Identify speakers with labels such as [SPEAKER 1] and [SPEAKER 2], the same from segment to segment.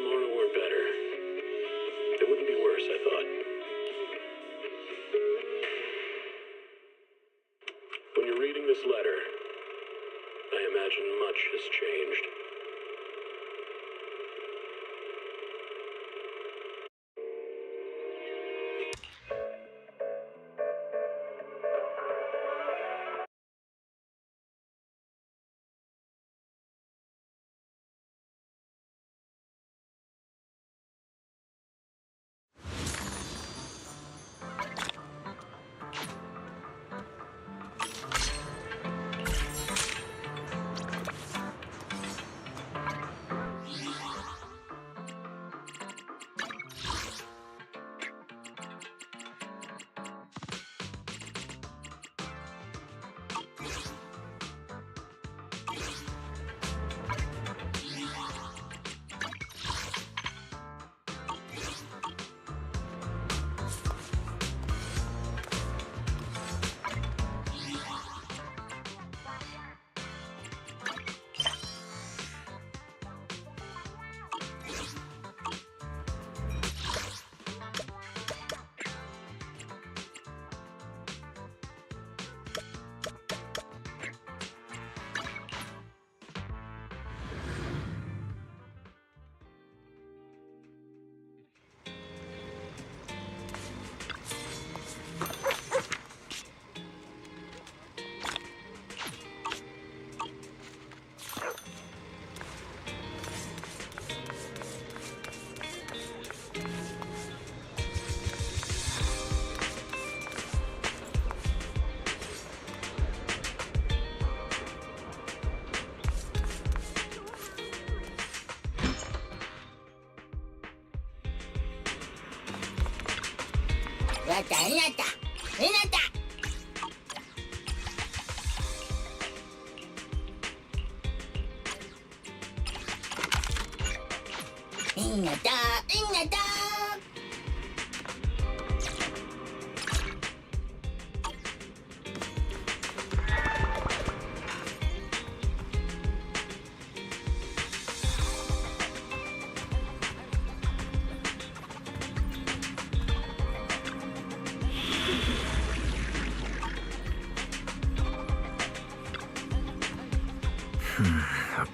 [SPEAKER 1] tomorrow were better, it wouldn't be worse, I thought. When you're reading this letter, I imagine much has changed.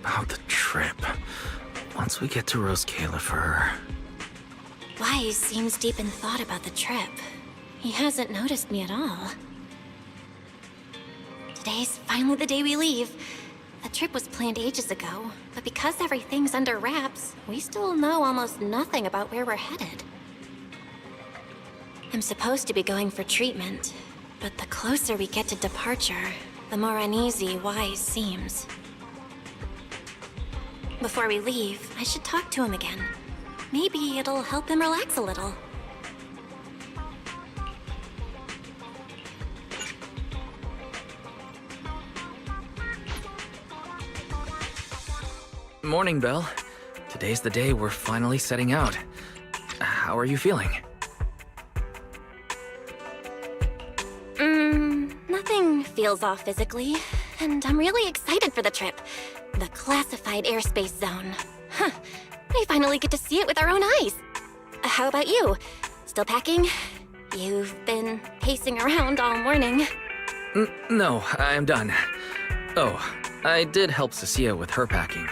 [SPEAKER 2] About the trip. Once we get to Roscaelifer...
[SPEAKER 3] Wise seems deep in thought about the trip. He hasn't noticed me at all. Today's finally the day we leave. The trip was planned ages ago, but because everything's under wraps, we still know almost nothing about where we're headed. I'm supposed to be going for treatment, but the closer we get to departure, the more uneasy Wise seems. Before we leave, I should talk to him again. Maybe it'll help him relax a little.
[SPEAKER 2] Morning, Belle. Today's the day we're finally setting out. How are you feeling?
[SPEAKER 3] Nothing feels off physically, and I'm really excited for the trip. The classified airspace zone. Huh. We finally get to see it with our own eyes. How about you? Still packing? You've been pacing around all morning.
[SPEAKER 2] No, I'm done. Oh, I did help Cecilia with her packing.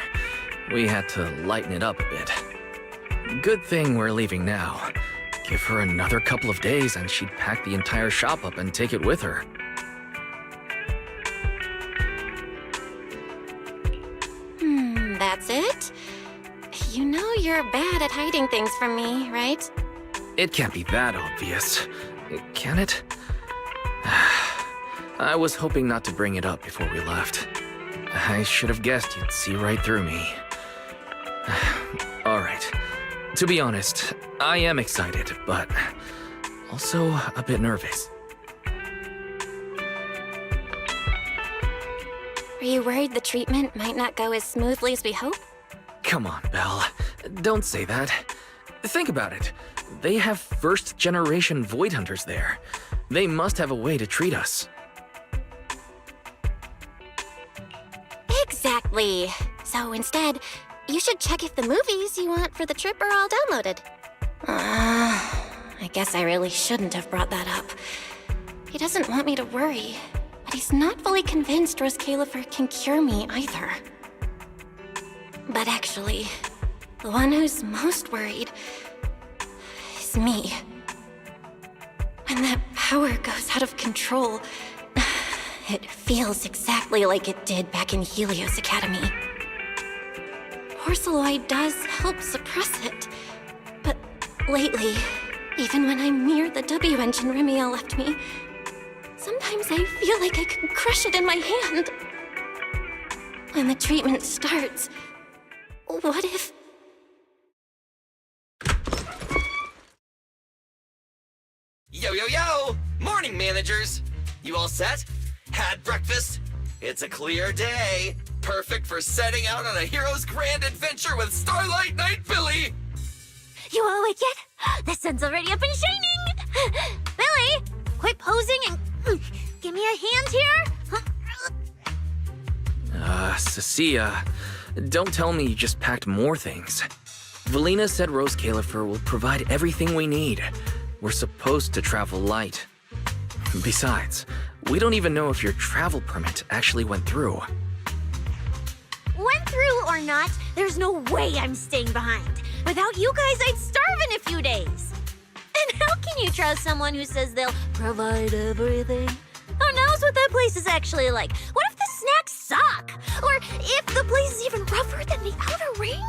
[SPEAKER 2] We had to lighten it up a bit. Good thing we're leaving now. Give her another couple of days and she'd pack the entire shop up and take it with her.
[SPEAKER 3] That's it? You know you're bad at hiding things from me, right?
[SPEAKER 2] It can't be that obvious, can it? I was hoping not to bring it up before we left. I should have guessed you'd see right through me. Alright. To be honest, I am excited, but also a bit nervous.
[SPEAKER 3] Are you worried the treatment might not go as smoothly as we hope?
[SPEAKER 2] Come on, Belle. Don't say that. Think about it. They have first-generation Void Hunters there. They must have a way to treat us.
[SPEAKER 3] Exactly. So instead, you should check if the movies you want for the trip are all downloaded. I guess I really shouldn't have brought that up. He doesn't want me to worry, but he's not fully convinced Roscaelifer can cure me either. But actually, the one who's most worried is me. When that power goes out of control, it feels exactly like it did back in Helios Academy. Porceloid does help suppress it, but lately, even when I'm near the W engine Remiel left me, sometimes I feel like I could crush it in my hand. When the treatment starts, what if...
[SPEAKER 4] Yo, yo, yo! Morning, managers! You all set? Had breakfast? It's a clear day. Perfect for setting out on a hero's grand adventure with Starlight Knight Billy!
[SPEAKER 5] You all awake yet? The sun's already up and shining! Billy, quit posing and give me a hand here!
[SPEAKER 2] Cecilia, don't tell me you just packed more things. Valina said Roscaelifer will provide everything we need. We're supposed to travel light. Besides, we don't even know if your travel permit actually went through.
[SPEAKER 5] Went through or not, there's no way I'm staying behind. Without you guys, I'd starve in a few days. And how can you trust someone who says they'll provide everything? Who knows what that place is actually like? What if the snacks suck? Or if the place is even rougher than the outer ring?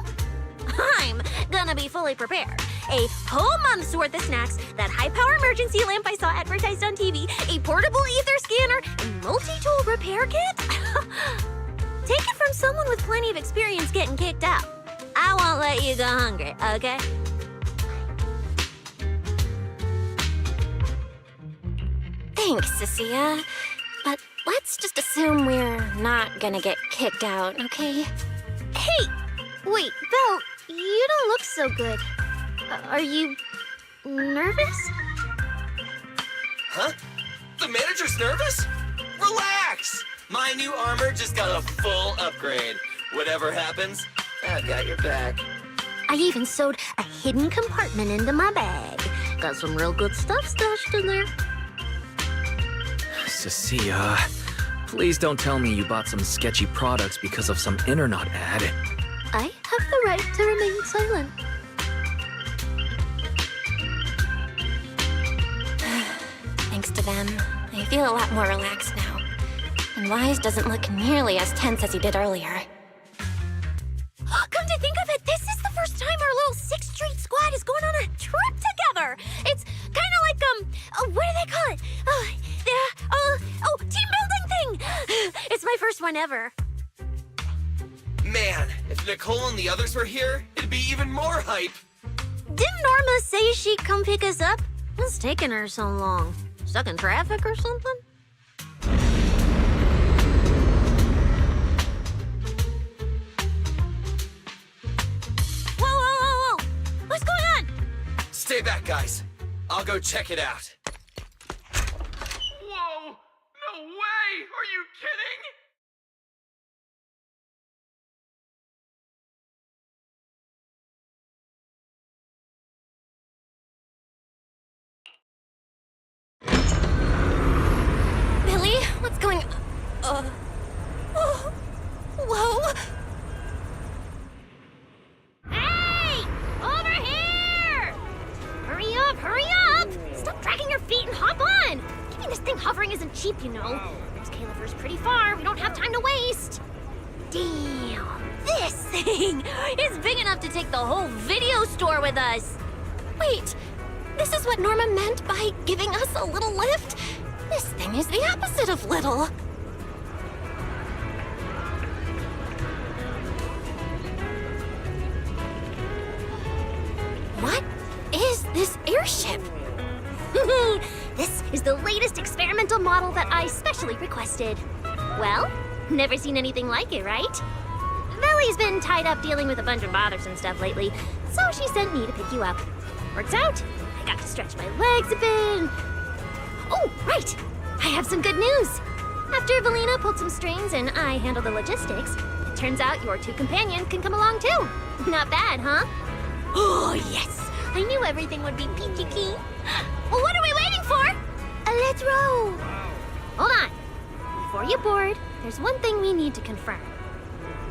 [SPEAKER 5] I'm gonna be fully prepared. A whole month's worth of snacks, that high-power emergency lamp I saw advertised on TV, a portable ether scanner, a multi-tool repair kit? Take it from someone with plenty of experience getting kicked out. I won't let you go hungry, okay?
[SPEAKER 3] Thanks, Cecilia. But let's just assume we're not gonna get kicked out, okay?
[SPEAKER 5] Hey! Wait, Belle, you don't look so good. Are you nervous?
[SPEAKER 4] Huh? The manager's nervous? Relax! My new armor just got a full upgrade. Whatever happens, I've got your back.
[SPEAKER 5] I even sewed a hidden compartment into my bag. Got some real good stuff stashed in there.
[SPEAKER 2] Cecilia, please don't tell me you bought some sketchy products because of some internet ad.
[SPEAKER 5] I have the right to remain silent.
[SPEAKER 3] Thanks to them, I feel a lot more relaxed now. And Wise doesn't look nearly as tense as he did earlier.
[SPEAKER 5] Come to think of it, this is the first time our little 6th Street squad is going on a trip together. It's kind of like, what do they call it? Team building thing. It's my first one ever.
[SPEAKER 4] Man, if Nicole and the others were here, it'd be even more hype.
[SPEAKER 5] Didn't Norma say she'd come pick us up? What's taking her so long? Stuck in traffic or something? Whoa! What's going on?
[SPEAKER 4] Stay back, guys. I'll go check it out. Whoa! No way! Are you kidding?
[SPEAKER 3] Billy, what's going on? Whoa!
[SPEAKER 5] Hey! Over here! Hurry up! Stop dragging your feet and hop on! Keeping this thing hovering isn't cheap, you know. Roscaelifer's pretty far. We don't have time to waste. Damn! This thing is big enough to take the whole video store with us.
[SPEAKER 3] Wait, this is what Norma meant by giving us a little lift? This thing is the opposite of little. What is this airship?
[SPEAKER 5] This is the latest experimental model that I specially requested. Well, never seen anything like it, right? Valley's been tied up dealing with a bunch of bothersome stuff lately, so she sent me to pick you up. Works out. I got to stretch my legs a bit. Oh, right! I have some good news! After Valina pulled some strings and I handled the logistics, the Turns out your two companions can come along too. Not bad, huh? Oh, yes. I knew everything would be peachy keen. Well, what are we waiting for? Let's row. Hold on. Before you board, there's one thing we need to confirm.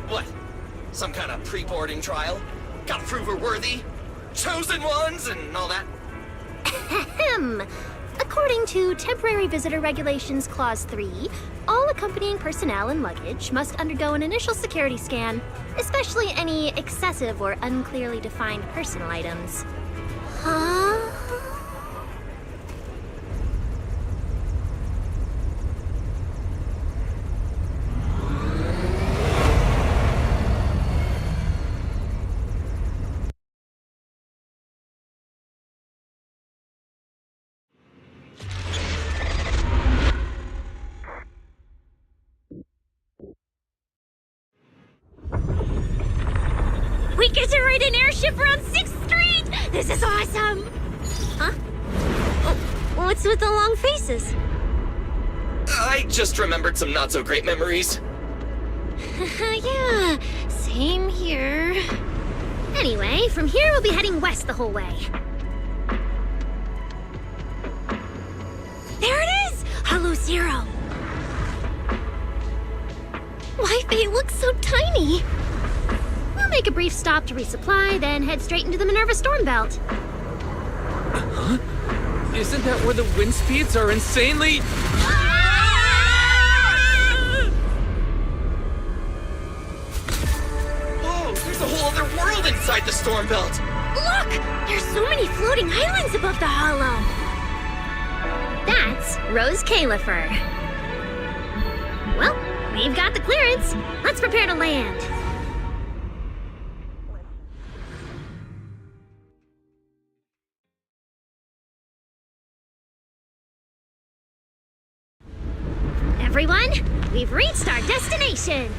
[SPEAKER 4] What? Some kind of pre-boarding trial? Gotta prove we're worthy? Chosen ones and all that?
[SPEAKER 5] Ahem. According to Temporary Visitor Regulations Clause 3, all accompanying personnel and luggage must undergo an initial security scan, especially any excessive or unclearly defined personal items.
[SPEAKER 3] Huh?
[SPEAKER 5] We get to ride an airship around 6th Street! This is awesome! Huh? Oh, what's with the long faces?
[SPEAKER 4] I just remembered some not-so-great memories.
[SPEAKER 3] Yeah, same here.
[SPEAKER 5] Anyway, from here we'll be heading west the whole way. There it is! Hollow Zero!
[SPEAKER 3] Why they look so tiny?
[SPEAKER 5] We'll make a brief stop to resupply, then head straight into the Minerva Storm Belt.
[SPEAKER 2] Huh? Isn't that where the wind speeds are insanely...
[SPEAKER 4] Whoa, there's a whole other world inside the storm belt.
[SPEAKER 5] Look! There's so many floating islands above the hollow! That's Roscaelifer. Well, we've got the clearance. Let's prepare to land. Everyone, we've reached our destination.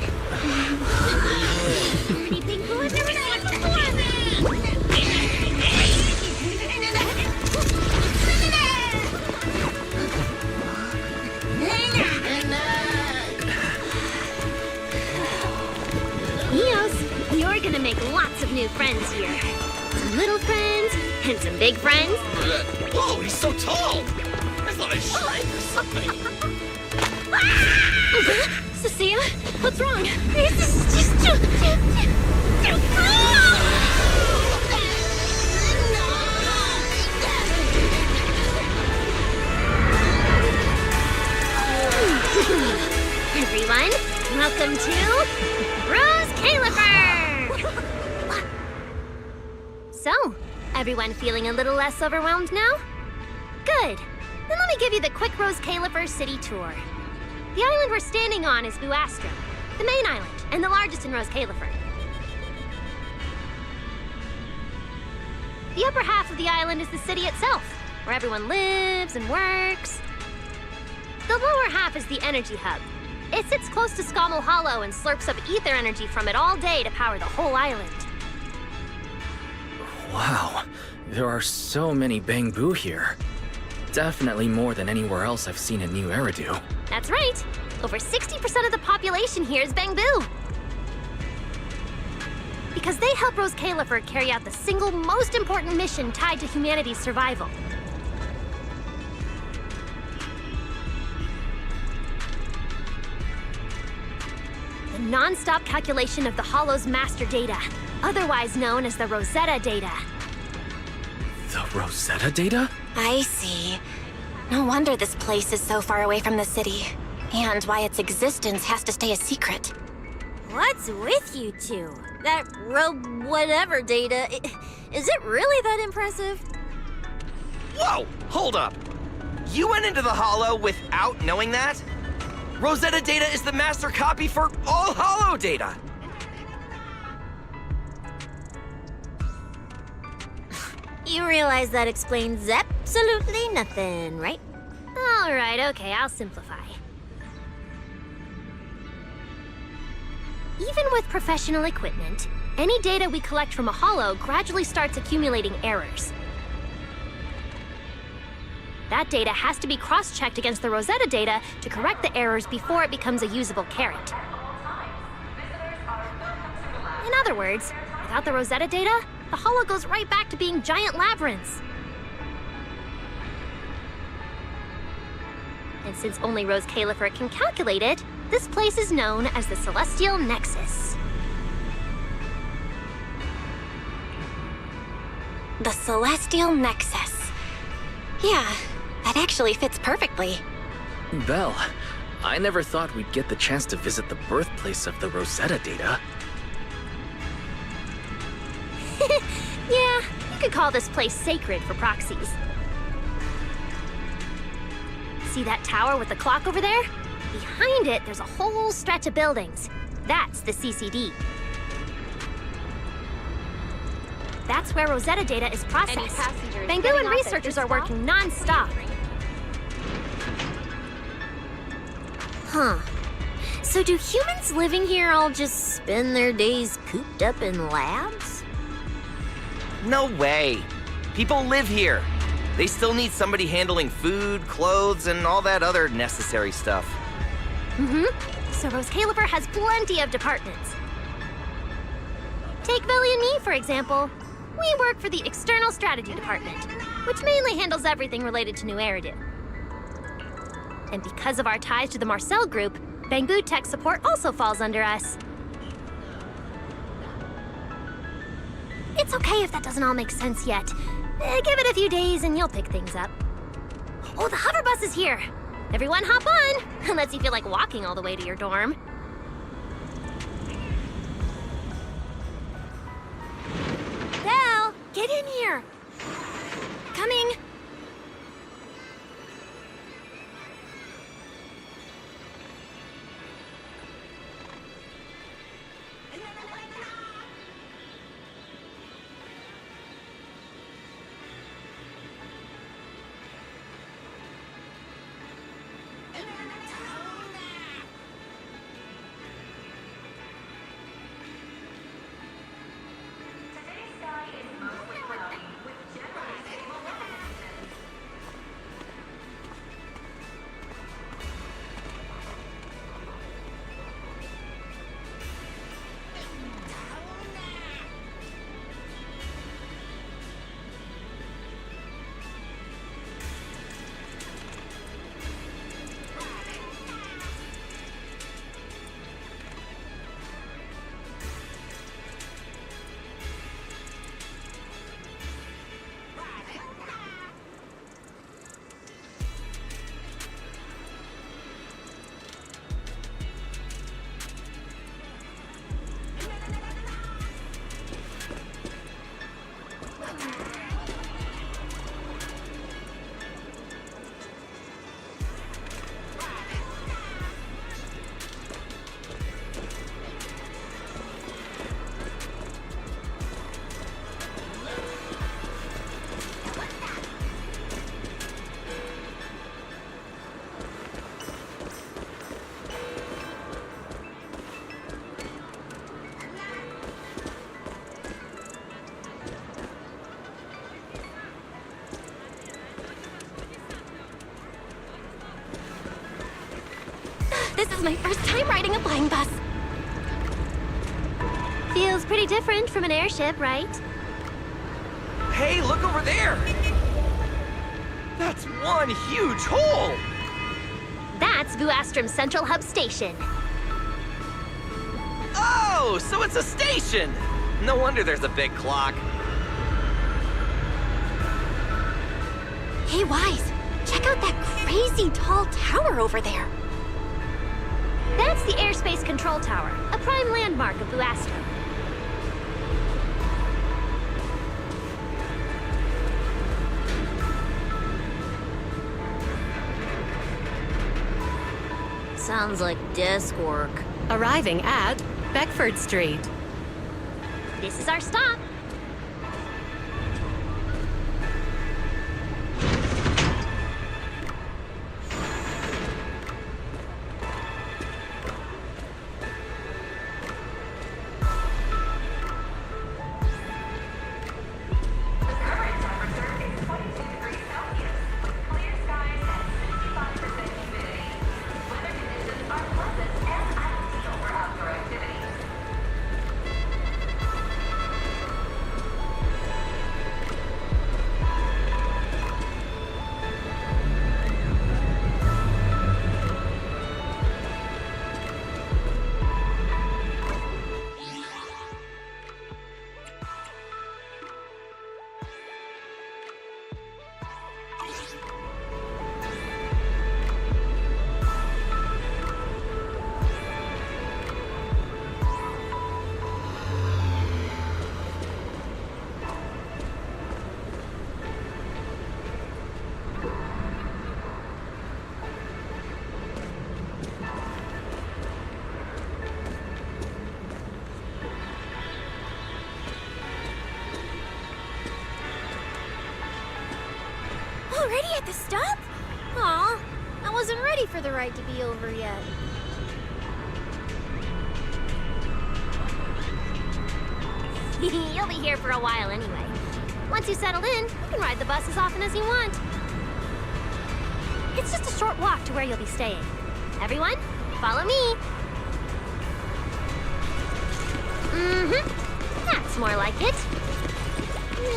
[SPEAKER 5] Pretty pink blue, I've never seen it before. Eos, you're gonna make lots of new friends here. Some little friends and some big friends.
[SPEAKER 4] Whoa, he's so tall! I thought I shrank or something.
[SPEAKER 3] Cecilia, what's wrong?
[SPEAKER 5] This is just too Everyone, welcome to Roscaelifer! So, everyone feeling a little less overwhelmed now? Good. Then let me give you the quick Roscaelifer city tour. The island we're standing on is Uastro, the main island, and the largest in Roscaelifer. The upper half of the island is the city itself, where everyone lives and works. The lower half is the energy hub. It sits close to Scommel Hollow and slurps up ether energy from it all day to power the whole island.
[SPEAKER 2] Wow, there are so many Bangbu here. Definitely more than anywhere else I've seen in New Eridu.
[SPEAKER 5] That's right. Over 60% of the population here is Bangbu. Because they help Roscaelifer carry out the single most important mission tied to humanity's survival. The non-stop calculation of the Hollow's master data, otherwise known as the Rosetta data.
[SPEAKER 2] The Rosetta data?
[SPEAKER 3] I see. No wonder this place is so far away from the city. And why its existence has to stay a secret.
[SPEAKER 5] What's with you two? That whatever data, is it really that impressive?
[SPEAKER 4] Whoa, hold up. You went into the Hollow without knowing that? Rosetta data is the master copy for all Hollow data.
[SPEAKER 5] You realize that explains absolutely nothing, right? All right, okay, I'll simplify. Even with professional equipment, any data we collect from a Hollow gradually starts accumulating errors. That data has to be cross-checked against the Rosetta data to correct the errors before it becomes a usable carrot. In other words, without the Rosetta data, the Hollow goes right back to being giant labyrinths. And since only Roscaelifer can calculate it, this place is known as the Celestial Nexus.
[SPEAKER 3] The Celestial Nexus. Yeah, that actually fits perfectly.
[SPEAKER 2] Belle, I never thought we'd get the chance to visit the birthplace of the Rosetta data.
[SPEAKER 5] Yeah, you could call this place sacred for proxies. See that tower with the clock over there? Behind it, there's a whole stretch of buildings. That's the CCD. That's where Rosetta data is processed. Bangu and researchers are working non-stop. Huh. So do humans living here all just spend their days cooped up in labs?
[SPEAKER 4] No way. People live here. They still need somebody handling food, clothes, and all that other necessary stuff.
[SPEAKER 5] So Roscaelifer has plenty of departments. Take Billy and me, for example. We work for the External Strategy Department, which mainly handles everything related to New Eridu. And because of our ties to the Marcel Group, Bangu Tech Support also falls under us. It's okay if that doesn't all make sense yet. Give it a few days and you'll pick things up. Oh, the hover bus is here! Everyone hop on, unless you feel like walking all the way to your dorm. Belle, get in here!
[SPEAKER 3] Coming. This is my first time riding a flying bus.
[SPEAKER 5] Feels pretty different from an airship, right?
[SPEAKER 4] Hey, look over there! That's one huge hole!
[SPEAKER 5] That's Vuastrum's Central Hub Station.
[SPEAKER 4] Oh, so it's a station! No wonder there's a big clock.
[SPEAKER 3] Hey, Wise, check out that crazy tall tower over there.
[SPEAKER 5] That's the Airspace Control Tower, a prime landmark of Vuastrum. Sounds like desk work.
[SPEAKER 6] Arriving at Beckford Street.
[SPEAKER 5] This is our stop. Already at the stop? Aw, I wasn't ready for the ride to be over yet. You'll be here for a while anyway. Once you settle in, you can ride the bus as often as you want. It's just a short walk to where you'll be staying. Everyone, follow me. That's more like it.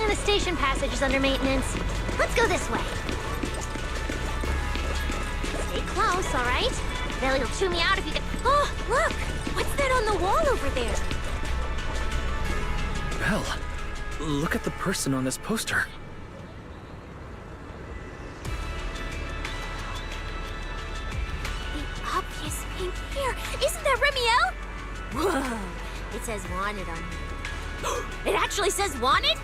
[SPEAKER 5] The station passage is under maintenance. Let's go this way. Stay close, all right? Billy will chew me out if you get... Oh, look! What's that on the wall over there?
[SPEAKER 2] Belle, look at the person on this poster.
[SPEAKER 5] The obvious pink hair. Isn't that Remiel? Whoa! It says wanted on me. It actually says wanted?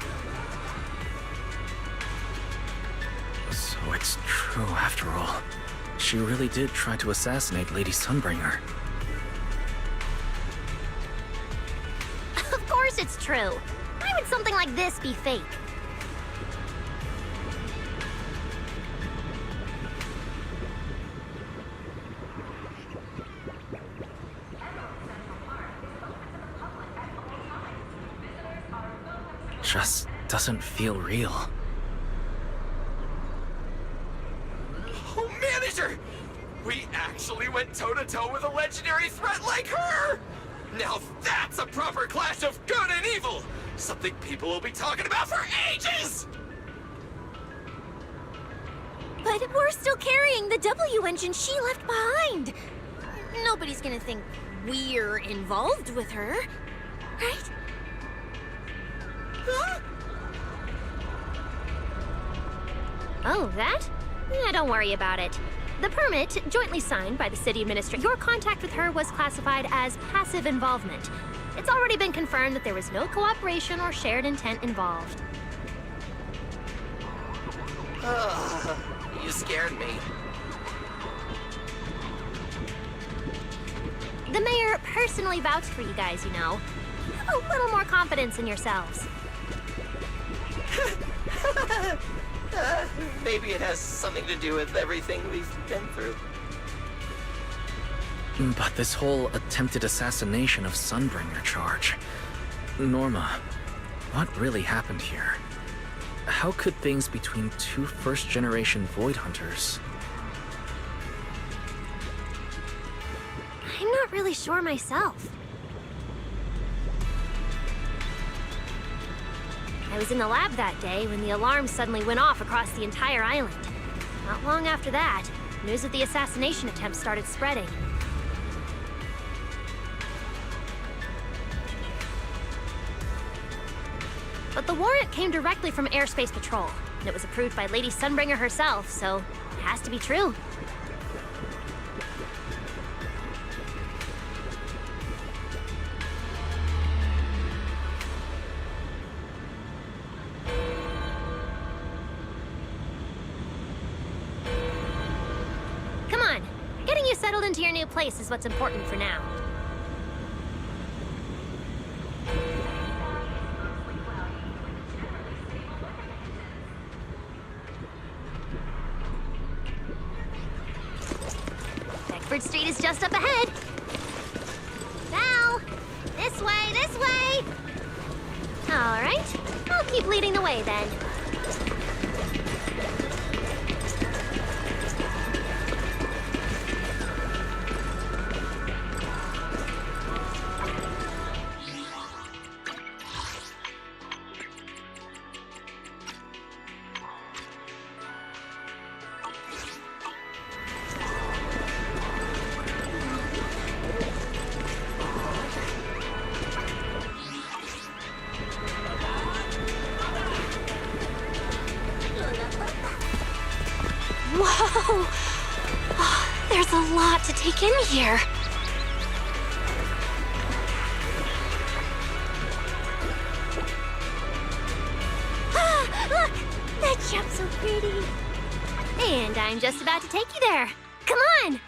[SPEAKER 2] So it's true after all. She really did try to assassinate Lady Sunbringer.
[SPEAKER 5] Of course it's true. Why would something like this be fake?
[SPEAKER 2] Just doesn't feel real.
[SPEAKER 4] Oh, manager! We actually went toe-to-toe with a legendary threat like her! Now that's a proper clash of good and evil! Something people will be talking about for ages!
[SPEAKER 5] But we're still carrying the W engine she left behind. Nobody's gonna think we're involved with her, right? Huh?
[SPEAKER 7] Oh, that? Yeah, don't worry about it. The permit, jointly signed by the city administrator, your contact with her was classified as passive involvement. It's already been confirmed that there was no cooperation or shared intent involved.
[SPEAKER 4] You scared me.
[SPEAKER 7] The mayor personally vouched for you guys, you know. Have a little more confidence in yourselves.
[SPEAKER 4] Maybe it has something to do with everything we've been through.
[SPEAKER 2] But this whole attempted assassination of Sunbringer charge... Norma, what really happened here? How could things between two first-generation Void Hunters...
[SPEAKER 7] I'm not really sure myself. I was in the lab that day when the alarm suddenly went off across the entire island. Not long after that, news of the assassination attempt started spreading. But the warrant came directly from Airspace Patrol, and it was approved by Lady Sunbringer herself, so it has to be true. Come on, getting you settled into your new place is what's important for now. Beckford Street is just up ahead. Val! This way, this way! All right, I'll keep leading the way then.
[SPEAKER 3] Whoa! Oh, there's a lot to take in here.
[SPEAKER 5] Ah, look! That jump's so pretty.
[SPEAKER 7] And I'm just about to take you there. Come on!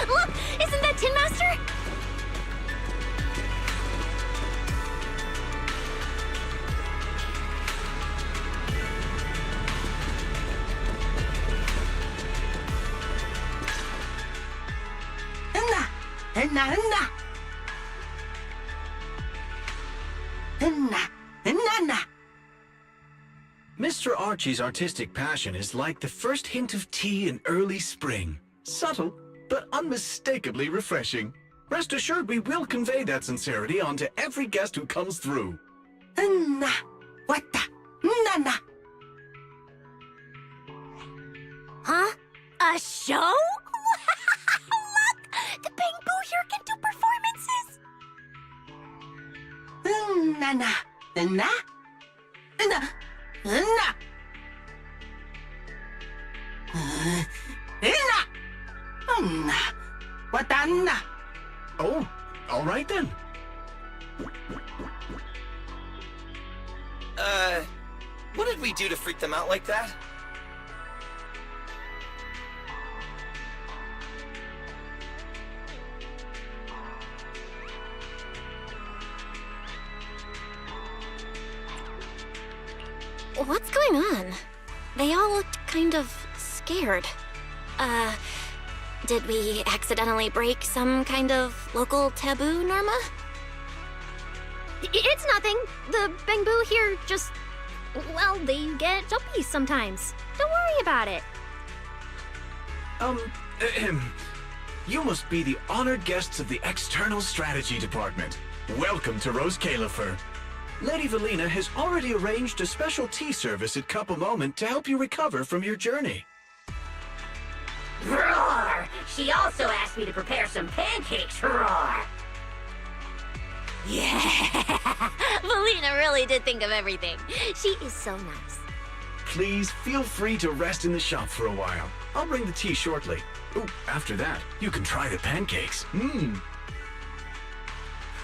[SPEAKER 5] Look! Isn't that Tin Master?
[SPEAKER 8] Mr. Archie's artistic passion is like the first hint of tea in early spring. Subtle, but unmistakably refreshing. Rest assured we will convey that sincerity onto every guest who comes through.
[SPEAKER 5] Huh? A show? Look! The Bamboo here can do performances!
[SPEAKER 8] Oh, all right then.
[SPEAKER 4] What did we do to freak them out like that?
[SPEAKER 3] What's going on? They all looked kind of scared. Did we accidentally break some kind of local taboo, Norma?
[SPEAKER 7] It's nothing. The Bamboo here just... well, they get jumpy sometimes. Don't worry about it.
[SPEAKER 8] You must be the honored guests of the External Strategy Department. Welcome to Roscaelifer. Lady Valina has already arranged a special tea service at Cup a Moment to help you recover from your journey.
[SPEAKER 9] Roar! She also asked me to prepare some pancakes, roar!
[SPEAKER 5] Yeah! Valina really did think of everything. She is so nice.
[SPEAKER 8] Please feel free to rest in the shop for a while. I'll bring the tea shortly. Oh, after that, you can try the pancakes.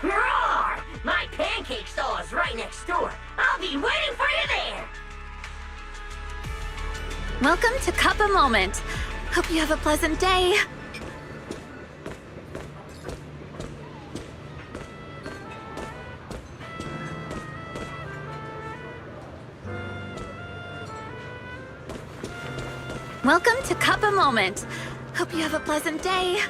[SPEAKER 9] Roar! My pancake stall is right next door. I'll be waiting for you there!
[SPEAKER 10] Welcome to Cup a Moment. Hope you have a pleasant day. Welcome to Cup a Moment. Hope you have a pleasant day.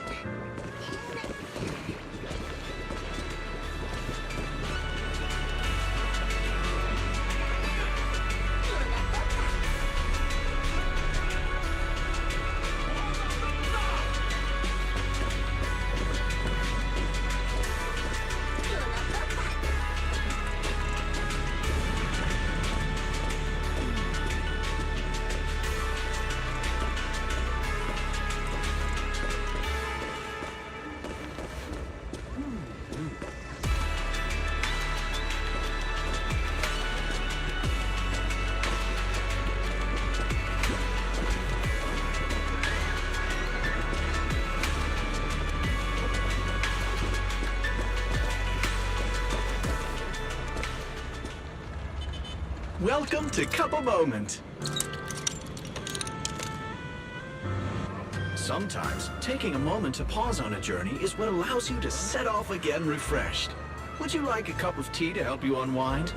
[SPEAKER 8] Welcome to Cup a Moment. Sometimes, taking a moment to pause on a journey is what allows you to set off again refreshed. Would you like a cup of tea to help you unwind?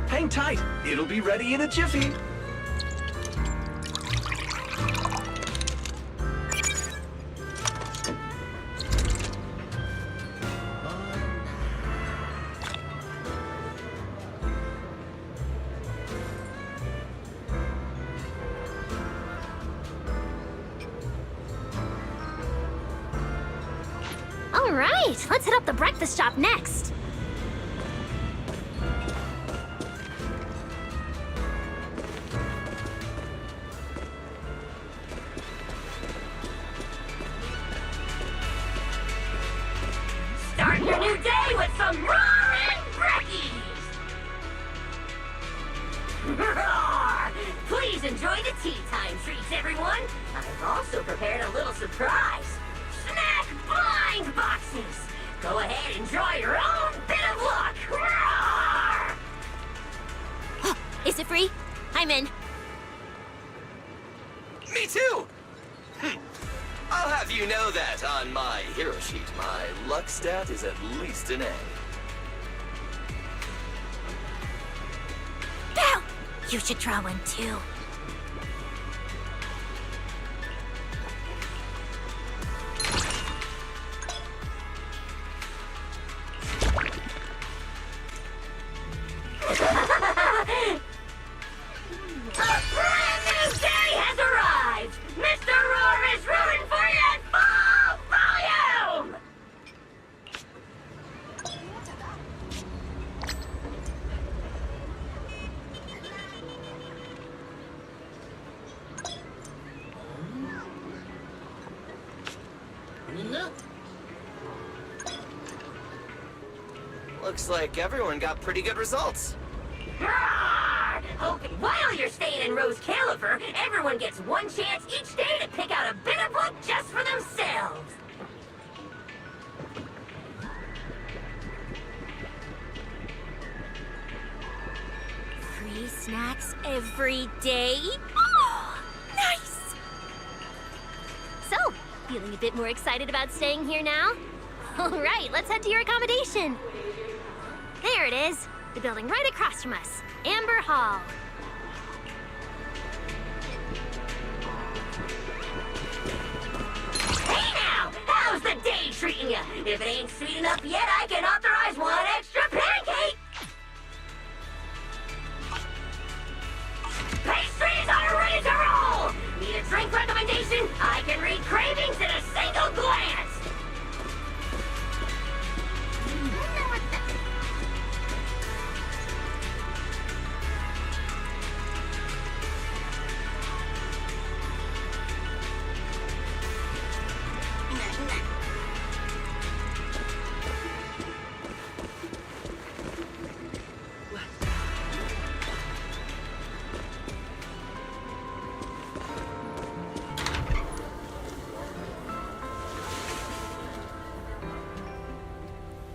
[SPEAKER 8] Hang tight, it'll be ready in a jiffy.
[SPEAKER 7] All right, let's hit up the breakfast shop next.
[SPEAKER 9] Start your new day with some roaring brekkies! Roar! Please enjoy the tea time treats, everyone! I've also prepared a little surprise. Snack blind boxes! Go ahead, enjoy your own bit of luck! Roar!
[SPEAKER 5] Is it free? I'm in.
[SPEAKER 4] I'll have you know that on my hero sheet, my luck stat is at least an A.
[SPEAKER 5] Now, you should draw one too.
[SPEAKER 9] A brand new day has arrived! Mr. Roar is rooting for you at full volume!
[SPEAKER 4] Looks like everyone got pretty good results.
[SPEAKER 9] Roar! Okay, while you're staying in Roscaelifer, everyone gets one chance each day to pick out a bitter book just for themselves.
[SPEAKER 5] Free snacks every day? Oh, nice!
[SPEAKER 7] So, feeling a bit more excited about staying here now? All right, let's head to your accommodation. There it is, the building right across from us, Amber Hall.
[SPEAKER 9] Hey now! How's the day treating you? If it ain't sweet enough yet, I can authorize one extra pancake! Pastries are ready to roll! Need a drink recommendation? I can read cravings in a single glance!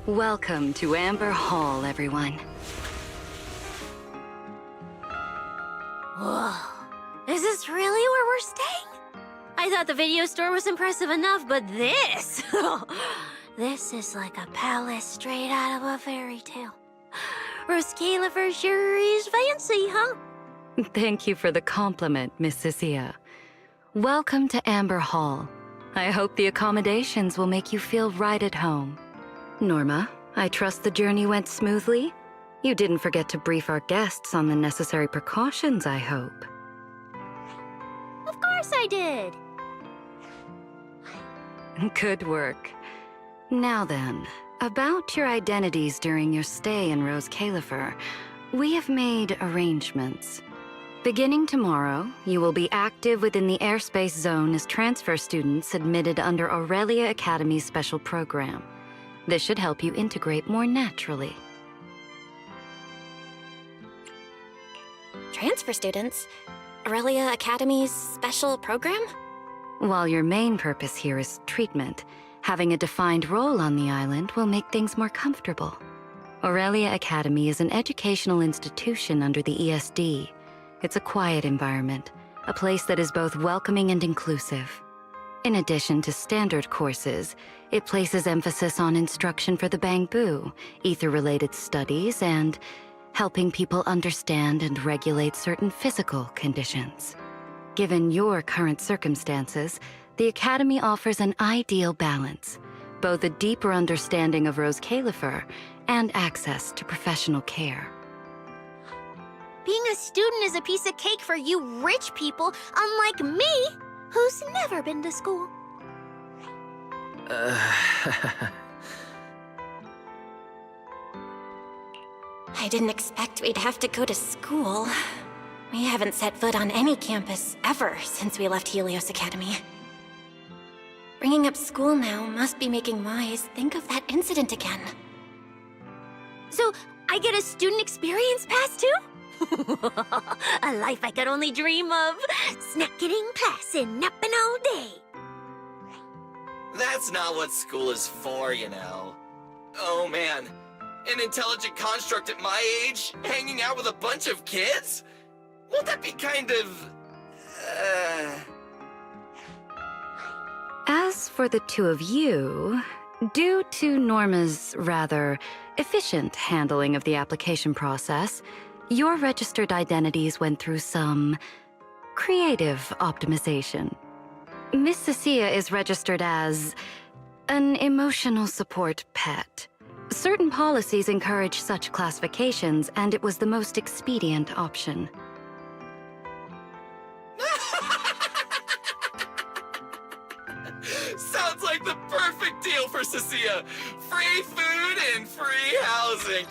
[SPEAKER 10] Welcome to Amber Hall, everyone.
[SPEAKER 5] Whoa. Is this really where we're staying? I thought the video store was impressive enough, but this... this is like a palace straight out of a fairy tale. Roscaelifer sure is fancy, huh?
[SPEAKER 6] Thank you for the compliment, Miss Cecilia. Welcome to Amber Hall. I hope the accommodations will make you feel right at home. Norma, I trust the journey went smoothly? You didn't forget to brief our guests on the necessary precautions, I hope.
[SPEAKER 7] Of course I did.
[SPEAKER 6] Good work. Now then, about your identities during your stay in Roscaelifer, we have made arrangements. Beginning tomorrow, you will be active within the airspace zone as transfer students admitted under Aurelia Academy's special program. This should help you integrate more naturally.
[SPEAKER 3] Transfer students? Aurelia Academy's special program?
[SPEAKER 6] While your main purpose here is treatment, having a defined role on the island will make things more comfortable. Aurelia Academy is an educational institution under the ESD. It's a quiet environment, a place that is both welcoming and inclusive. In addition to standard courses, it places emphasis on instruction for the Bangbu, ether-related studies, and helping people understand and regulate certain physical conditions. Given your current circumstances, the Academy offers an ideal balance, both a deeper understanding of Roscaelifer and access to professional care.
[SPEAKER 5] Being a student is a piece of cake for you rich people, unlike me, who's never been to school.
[SPEAKER 3] I didn't expect we'd have to go to school. We haven't set foot on any campus ever since we left Helios Academy. Bringing up school now must be making Wise think of that incident again.
[SPEAKER 5] So, I get a student experience pass too? A life I could only dream of. Snacking in class and napping all day.
[SPEAKER 4] That's not what school is for, you know. Oh man, an intelligent construct at my age, hanging out with a bunch of kids? Won't that be kind of...
[SPEAKER 6] As for the two of you, due to Norma's rather efficient handling of the application process, your registered identities went through some creative optimization. Miss Cecilia is registered as an emotional support pet. Certain policies encourage such classifications, and it was the most expedient option.
[SPEAKER 4] Sounds like the perfect deal for Cecilia. Free food and free housing.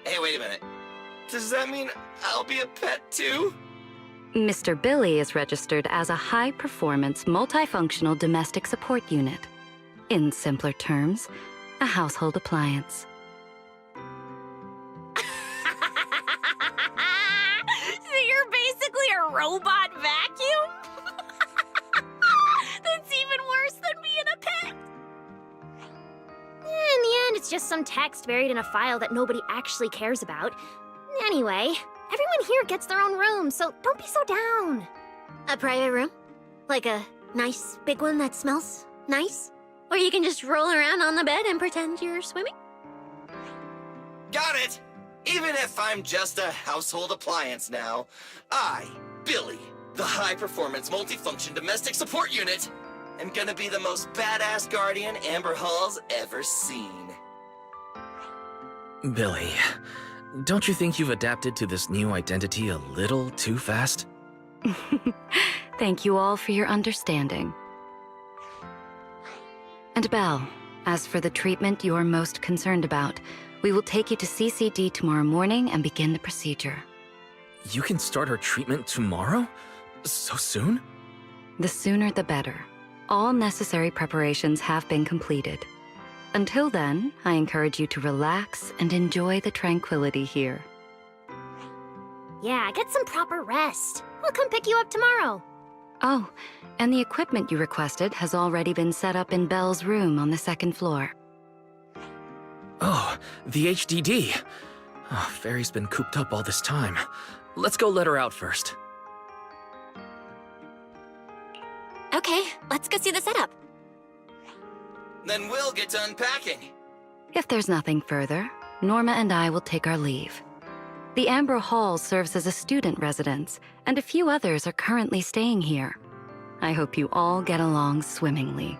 [SPEAKER 4] Hey, wait a minute. Does that mean I'll be a pet too?
[SPEAKER 6] Mr. Billy is registered as a high-performance, multifunctional domestic support unit. In simpler terms, a household appliance.
[SPEAKER 5] So you're basically a robot vacuum? That's even worse than being a pet.
[SPEAKER 7] In the end, it's just some text buried in a file that nobody actually cares about. Anyway, everyone here gets their own room, so don't be so down.
[SPEAKER 5] A private room? Like a nice big one that smells nice? Or you can just roll around on the bed and pretend you're swimming?
[SPEAKER 4] Got it! Even if I'm just a household appliance now, I, Billy, the high-performance multifunction domestic support unit, am gonna be the most badass guardian Amber Hall's ever seen.
[SPEAKER 2] Billy, don't you think you've adapted to this new identity a little too fast?
[SPEAKER 6] Thank you all for your understanding. And Belle, as for the treatment you're most concerned about, we will take you to CCD tomorrow morning and begin the procedure.
[SPEAKER 2] You can start her treatment tomorrow? So soon?
[SPEAKER 6] The sooner the better. All necessary preparations have been completed. Until then, I encourage you to relax and enjoy the tranquility here.
[SPEAKER 7] Yeah, get some proper rest. We'll come pick you up tomorrow.
[SPEAKER 6] Oh, and the equipment you requested has already been set up in Belle's room on the second floor.
[SPEAKER 2] Oh, the HDD. Oh, Fairy's been cooped up all this time. Let's go let her out first.
[SPEAKER 3] Okay, let's go see the setup.
[SPEAKER 4] Then we'll get to unpacking.
[SPEAKER 6] If there's nothing further, Norma and I will take our leave. The Amber Hall serves as a student residence, and a few others are currently staying here. I hope you all get along swimmingly.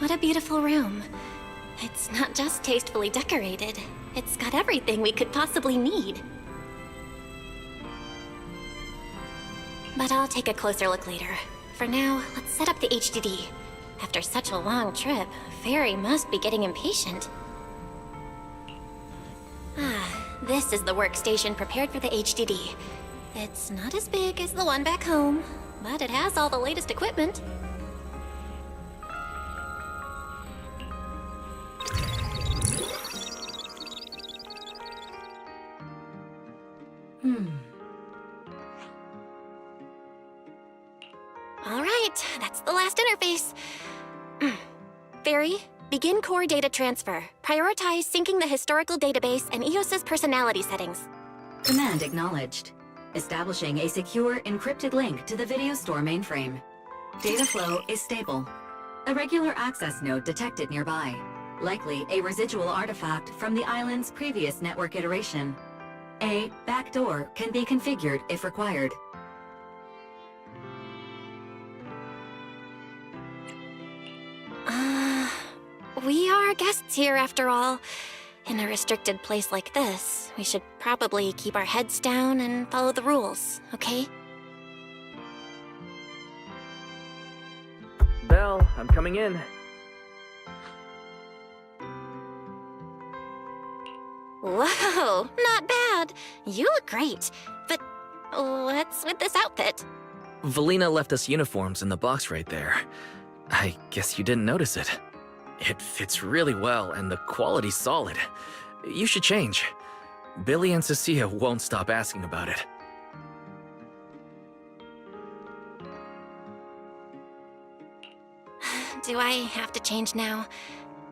[SPEAKER 3] what a beautiful room. It's not just tastefully decorated, it's got everything we could possibly need. But I'll take a closer look later. For now, let's set up the HDD. After such a long trip, Fairy must be getting impatient. This is the workstation prepared for the HDD. It's not as big as the one back home, but it has all the latest equipment. All right, that's the last interface. Fairy, begin core data transfer. Prioritize syncing the historical database and EOS's personality settings.
[SPEAKER 6] Command acknowledged. Establishing a secure, encrypted link to the video store mainframe. Data flow is stable. A regular access node detected nearby. Likely a residual artifact from the island's previous network iteration. A backdoor can be configured if required.
[SPEAKER 3] We are guests here after all. In a restricted place like this, we should probably keep our heads down and follow the rules, okay?
[SPEAKER 2] Belle, I'm coming in.
[SPEAKER 3] Whoa, not bad. You look great. But what's with this outfit?
[SPEAKER 2] Valina left us uniforms in the box right there. I guess you didn't notice it. It fits really well and the quality's solid. You should change. Billy and Cecilia won't stop asking about it.
[SPEAKER 3] Do I have to change now?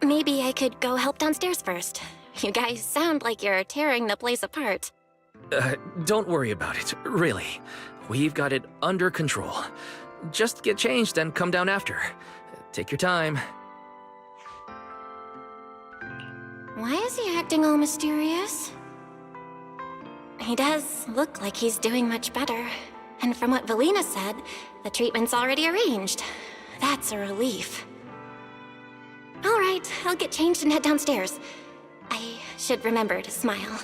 [SPEAKER 3] Maybe I could go help downstairs first. You guys sound like you're tearing the place apart.
[SPEAKER 2] Don't worry about it, really. We've got it under control. Just get changed and come down after. Take your time.
[SPEAKER 3] Why is he acting all mysterious? He does look like he's doing much better. And from what Valina said, the treatment's already arranged. That's a relief. All right, I'll get changed and head downstairs. I should remember to smile.